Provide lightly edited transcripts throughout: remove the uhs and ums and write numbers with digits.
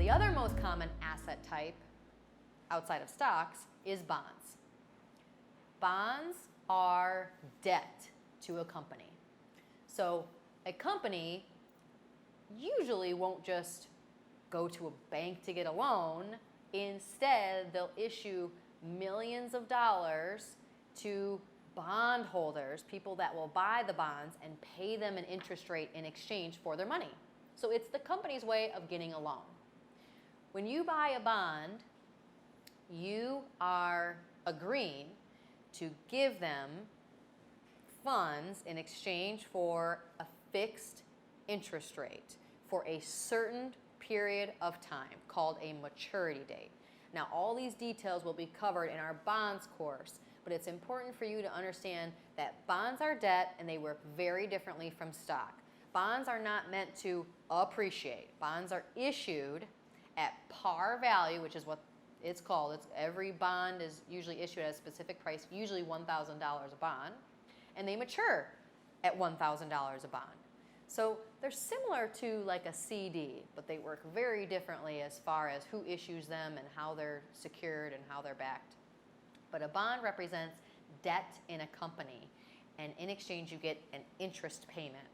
The other most common asset type outside of stocks is bonds. Bonds are debt to a company. So a company usually won't just go to a bank to get a loan. Instead, they'll issue millions of dollars to bondholders, people that will buy the bonds and pay them an interest rate in exchange for their money. So it's the company's way of getting a loan. When you buy a bond, you are agreeing to give them funds in exchange for a fixed interest rate for a certain period of time called a maturity date. Now, all these details will be covered in our bonds course, but it's important for you to understand that bonds are debt and they work very differently from stock. Bonds are not meant to appreciate. Bonds are issued at par value, which is what it's called. Every bond is usually issued at a specific price, usually $1,000 a bond, and they mature at $1,000 a bond. So they're similar to like a CD, but they work very differently as far as who issues them and how they're secured and how they're backed. But a bond represents debt in a company, and in exchange you get an interest payment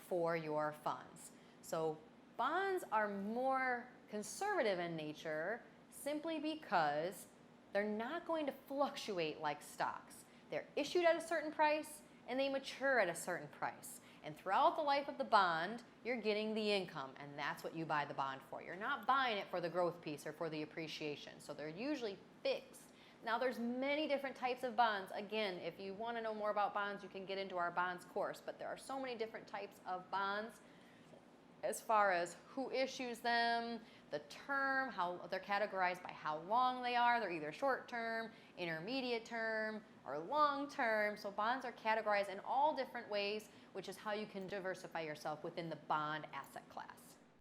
for your funds. So bonds are more conservative in nature simply because they're not going to fluctuate like stocks. They're issued at a certain price and they mature at a certain price. And throughout the life of the bond, you're getting the income, and that's what you buy the bond for. You're not buying it for the growth piece or for the appreciation. So they're usually fixed. Now there's many different types of bonds. Again, if you want to know more about bonds, you can get into our bonds course, but there are so many different types of bonds as far as who issues them, the term, how they're categorized by how long they are. They're either short term, intermediate term, or long term. So bonds are categorized in all different ways, which is how you can diversify yourself within the bond asset class.